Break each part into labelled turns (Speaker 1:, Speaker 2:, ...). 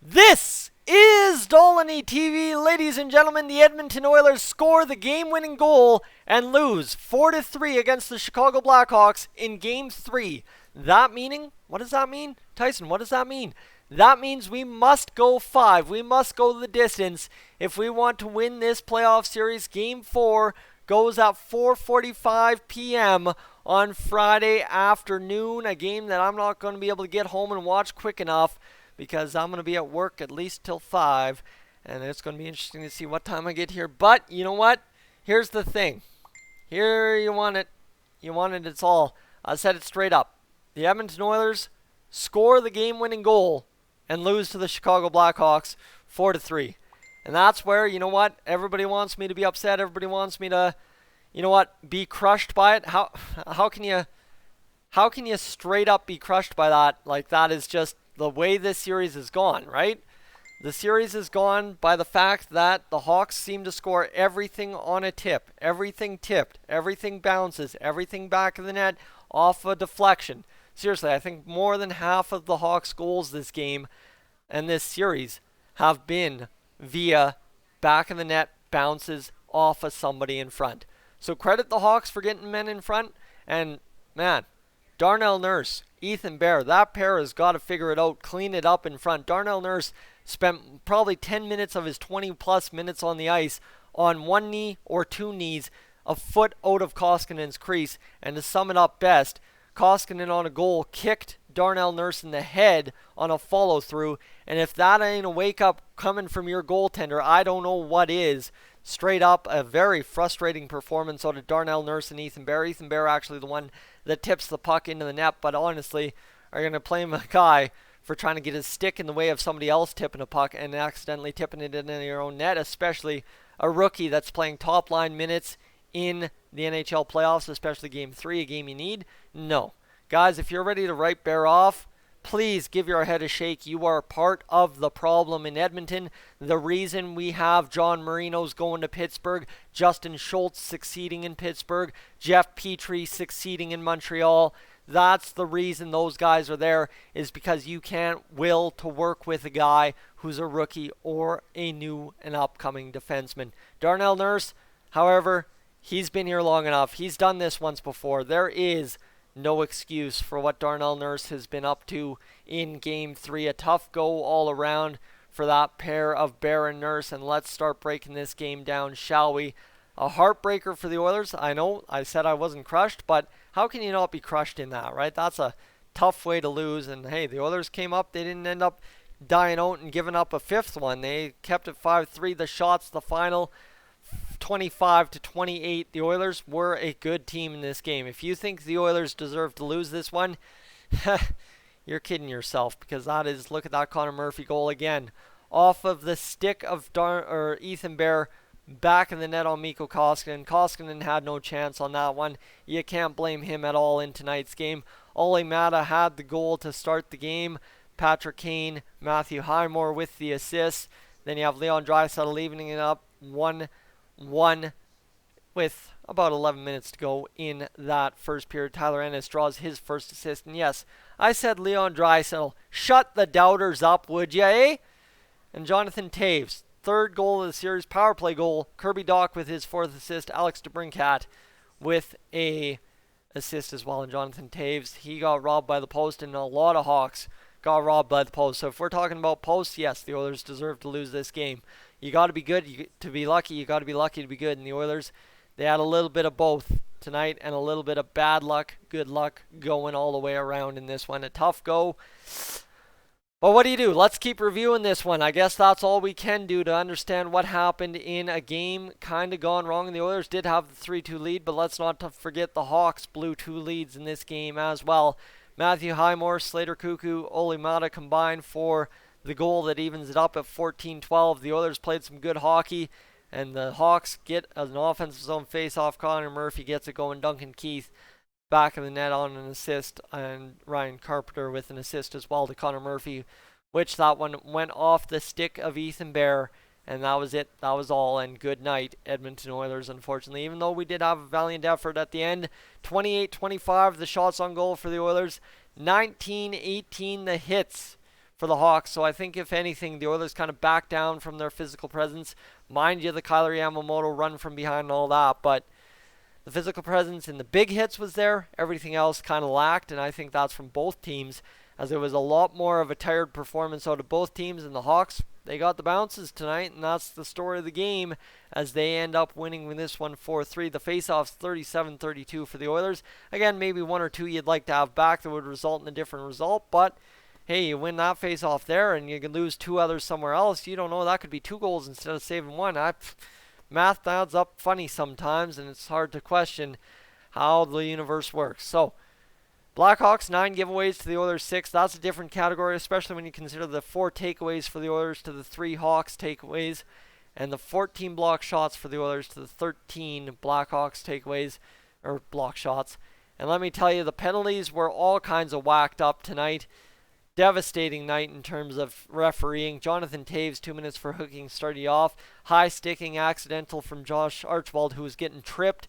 Speaker 1: This is Dolynny TV. Ladies and gentlemen, the Edmonton Oilers score the game-winning goal and lose 4-3 against the Chicago Blackhawks in Game 3. That meaning, what does that mean? Tyson, what does that mean? That means we must go 5. We must go the distance if we want to win this playoff series. Game 4 goes at 4:45 p.m. on Friday afternoon, a game that I'm not going to be able to get home and watch quick enough because I'm going to be at work at least till 5, and it's going to be interesting to see what time I get here. But you know what? Here's the thing. Here you want it. You want it, it's all. I said it straight up. The Edmonton Oilers score the game-winning goal and lose to the Chicago Blackhawks 4-3. And that's where, you know what? Everybody wants me to be upset. Everybody wants me to, you know what, be crushed by it. How can you straight up be crushed by that? Like, that is just the way this series has gone, right? The series is gone by the fact that the Hawks seem to score everything on a tip. Everything tipped. Everything bounces. Everything back of the net off a deflection. Seriously, I think more than half of the Hawks' goals this game and this series have been via back of the net bounces off of somebody in front. So credit the Hawks for getting men in front. And, man, Darnell Nurse, Ethan Bear, that pair has got to figure it out, clean it up in front. Darnell Nurse spent probably 10 minutes of his 20-plus minutes on the ice on one knee or two knees, a foot out of Koskinen's crease. And to sum it up best, Koskinen on a goal kicked Darnell Nurse in the head on a follow-through. And if that ain't a wake-up coming from your goaltender, I don't know what is. Straight up, a very frustrating performance out of Darnell Nurse and Ethan Bear. Ethan Bear actually the one that tips the puck into the net, but honestly, are going to blame a guy for trying to get his stick in the way of somebody else tipping a puck and accidentally tipping it into your own net, especially a rookie that's playing top-line minutes in the NHL playoffs, especially Game 3, a game you need? No. Guys, if you're ready to write Bear off, please give your head a shake. You are part of the problem in Edmonton. The reason we have John Marino's going to Pittsburgh, Justin Schultz succeeding in Pittsburgh, Jeff Petrie succeeding in Montreal, that's the reason those guys are there, is because you can't will to work with a guy who's a rookie or a new and upcoming defenseman. Darnell Nurse, however, he's been here long enough. He's done this once before. There is no excuse for what Darnell Nurse has been up to in Game 3. A tough go all around for that pair of Bear and Nurse. And let's start breaking this game down, shall we? A heartbreaker for the Oilers. I know I said I wasn't crushed, but how can you not be crushed in that, right? That's a tough way to lose. And hey, the Oilers came up. They didn't end up dying out and giving up a fifth one. They kept it 5-3. The shots, the final 25-28. The Oilers were a good team in this game. If you think the Oilers deserve to lose this one, you're kidding yourself, because that is, look at that Connor Murphy goal again. Off of the stick of Ethan Bear, back in the net on Mikko Koskinen. Koskinen had no chance on that one. You can't blame him at all in tonight's game. Ole Mata had the goal to start the game. Patrick Kane, Matthew Highmore with the assist. Then you have Leon Draisaitl evening it up 1-1 with about 11 minutes to go in that first period. Tyler Ennis draws his first assist. And yes, I said Leon Draisaitl. Shut the doubters up, would ya, eh? And Jonathan Toews, third goal of the series, power play goal. Kirby Dach with his fourth assist. Alex DeBrincat with a assist as well. And Jonathan Toews, he got robbed by the post, and a lot of Hawks got robbed by the post. So if we're talking about posts, yes, the Oilers deserve to lose this game. You got to be good to be lucky. You got to be lucky to be good. And the Oilers, they had a little bit of both tonight and a little bit of bad luck, good luck going all the way around in this one. A tough go. But what do? Let's keep reviewing this one. I guess that's all we can do to understand what happened in a game kind of gone wrong. And the Oilers did have the 3-2 lead, but let's not forget the Hawks blew 2 leads in this game as well. Matthew Highmore, Slater Cuckoo, Ole Mata combined for the goal that evens it up at 14-12. The Oilers played some good hockey, and the Hawks get an offensive zone face-off. Connor Murphy gets it going. Duncan Keith back of the net on an assist, and Ryan Carpenter with an assist as well to Connor Murphy, which that one went off the stick of Ethan Bear, and that was it. That was all, and good night, Edmonton Oilers, unfortunately. Even though we did have a valiant effort at the end, 28-25 the shots on goal for the Oilers, 19-18 the hits for the Hawks. So I think if anything, the Oilers kind of back down from their physical presence. Mind you, the Kyler Yamamoto run from behind and all that, but the physical presence in the big hits was there. Everything else kind of lacked, and I think that's from both teams, as it was a lot more of a tired performance out of both teams. And the Hawks, they got the bounces tonight, and that's the story of the game, as they end up winning this one 4-3. The faceoffs 37-32 for the Oilers. Again, maybe one or two you'd like to have back that would result in a different result, but hey, you win that faceoff there, and you can lose two others somewhere else. You don't know, that could be 2 goals instead of saving one. Math adds up funny sometimes, and it's hard to question how the universe works. So, Blackhawks 9 giveaways to the Oilers 6. That's a different category, especially when you consider the 4 takeaways for the Oilers to the 3 Hawks takeaways, and the 14 block shots for the Oilers to the 13 Blackhawks takeaways, or block shots. And let me tell you, the penalties were all kinds of whacked up tonight. Devastating night in terms of refereeing. Jonathan Taves, 2 minutes for hooking, started you off. High sticking accidental from Josh Archibald, who was getting tripped.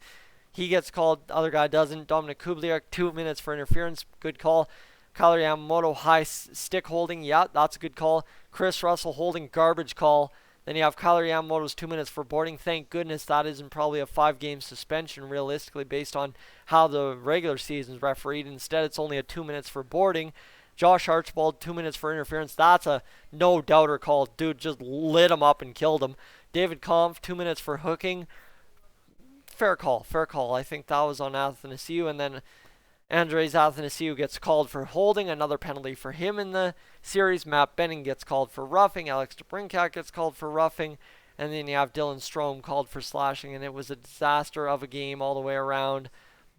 Speaker 1: He gets called, the other guy doesn't. Dominic Kubliak, 2 minutes for interference, good call. Kyler Yamamoto, high stick holding, yeah, that's a good call. Chris Russell holding, garbage call. Then you have Kyler Yamamoto's 2 minutes for boarding. Thank goodness that isn't probably a 5-game suspension realistically based on how the regular season's refereed. Instead, it's only a 2 minutes for boarding. Josh Archibald, 2 minutes for interference. That's a no-doubter call. Dude just lit him up and killed him. David Kampf, 2 minutes for hooking. Fair call, fair call. I think that was on Athanasiou. And then Andres Athanasiou gets called for holding. Another penalty for him in the series. Matt Benning gets called for roughing. Alex DeBrincat gets called for roughing. And then you have Dylan Strome called for slashing. And it was a disaster of a game all the way around.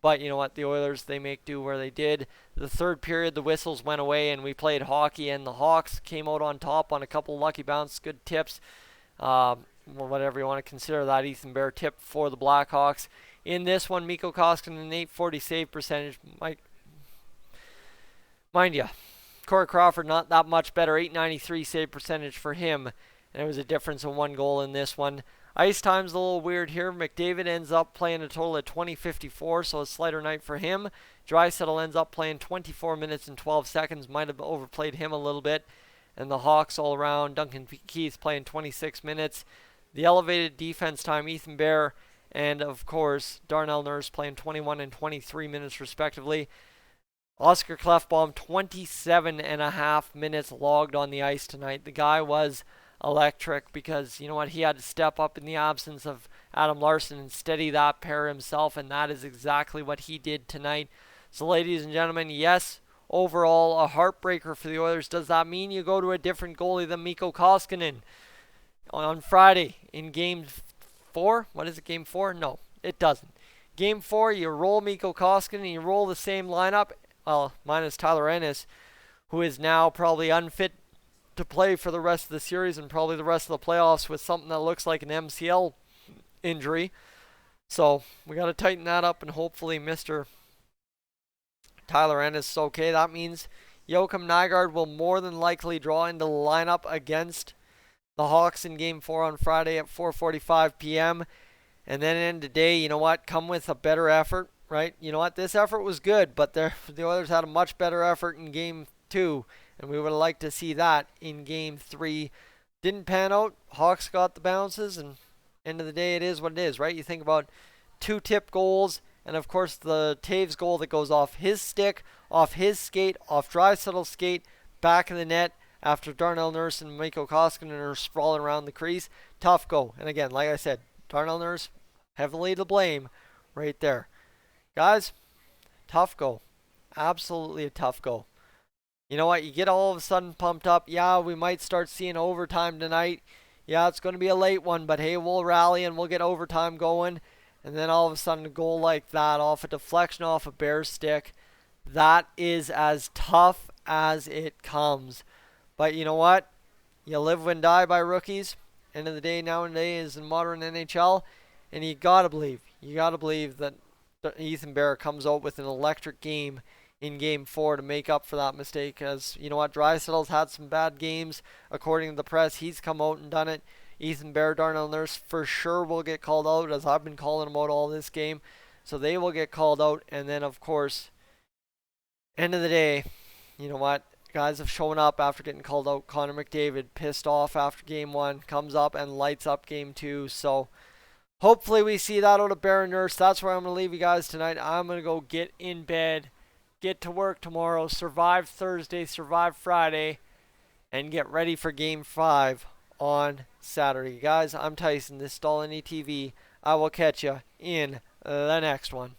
Speaker 1: But you know what? The Oilers, they make do where they did. The third period, the whistles went away, and we played hockey, and the Hawks came out on top on a couple lucky bounce, good tips. Whatever you want to consider that Ethan Bear tip for the Blackhawks. In this one, Mikko Koskinen, an .840 save percentage. Mind you, Corey Crawford, not that much better. .893 save percentage for him. And it was a difference of 1 goal in this one. Ice time's a little weird here. McDavid ends up playing a total of 20:54, so a slighter night for him. Draisaitl ends up playing 24 minutes and 12 seconds. Might have overplayed him a little bit. And the Hawks all around. Duncan Keith playing 26 minutes. The elevated defense time, Ethan Bear and, of course, Darnell Nurse playing 21 and 23 minutes respectively. Oscar Klefbom, 27 and a half minutes logged on the ice tonight. The guy was electric because, you know what, he had to step up in the absence of Adam Larson and steady that pair himself, and that is exactly what he did tonight. So, ladies and gentlemen, yes, overall a heartbreaker for the Oilers. Does that mean you go to a different goalie than Mikko Koskinen on Friday in Game 4? What is it, Game 4? No, it doesn't. Game 4, you roll Mikko Koskinen, you roll the same lineup, well, minus Tyler Ennis, who is now probably unfit to play for the rest of the series and probably the rest of the playoffs with something that looks like an MCL injury. So we got to tighten that up, and hopefully Mr. Tyler Ennis is okay. That means Joakim Nygard will more than likely draw into the lineup against the Hawks in Game 4 on Friday at 4:45 p.m. And then in the day, you know what, come with a better effort, right? You know what, this effort was good, but the Oilers had a much better effort in Game 2. And we would have liked to see that in Game 3. Didn't pan out. Hawks got the bounces, and end of the day, it is what it is, right? You think about 2 tip goals, and of course the Taves goal that goes off his stick, off his skate, off Draisaitl's skate, back in the net after Darnell Nurse and Mikko Koskinen are sprawling around the crease. Tough go. And again, like I said, Darnell Nurse heavily to blame right there. Guys, tough go. Absolutely a tough go. You know what? You get all of a sudden pumped up. Yeah, we might start seeing overtime tonight. Yeah, it's going to be a late one, but hey, we'll rally and we'll get overtime going. And then all of a sudden a goal like that off a deflection off a Bears stick. That is as tough as it comes. But you know what? You live and die by rookies. End of the day nowadays in modern NHL. And you got to believe that Ethan Bear comes out with an electric game in Game 4 to make up for that mistake. As you know what, Draisaitl's had some bad games. According to the press, he's come out and done it. Ethan Bear, Darnell Nurse for sure will get called out, as I've been calling them out all this game. So they will get called out. And then, of course, end of the day, you know what, Guys have shown up after getting called out. Connor McDavid pissed off after game 1, comes up and lights up game 2. So hopefully we see that out of Baron Nurse. That's where I'm going to leave you guys tonight. I'm going to go get in bed, get to work tomorrow, survive Thursday, survive Friday, and get ready for game 5 on Saturday. Guys, I'm Tyson. This is Dolynny TV. I will catch you in the next one.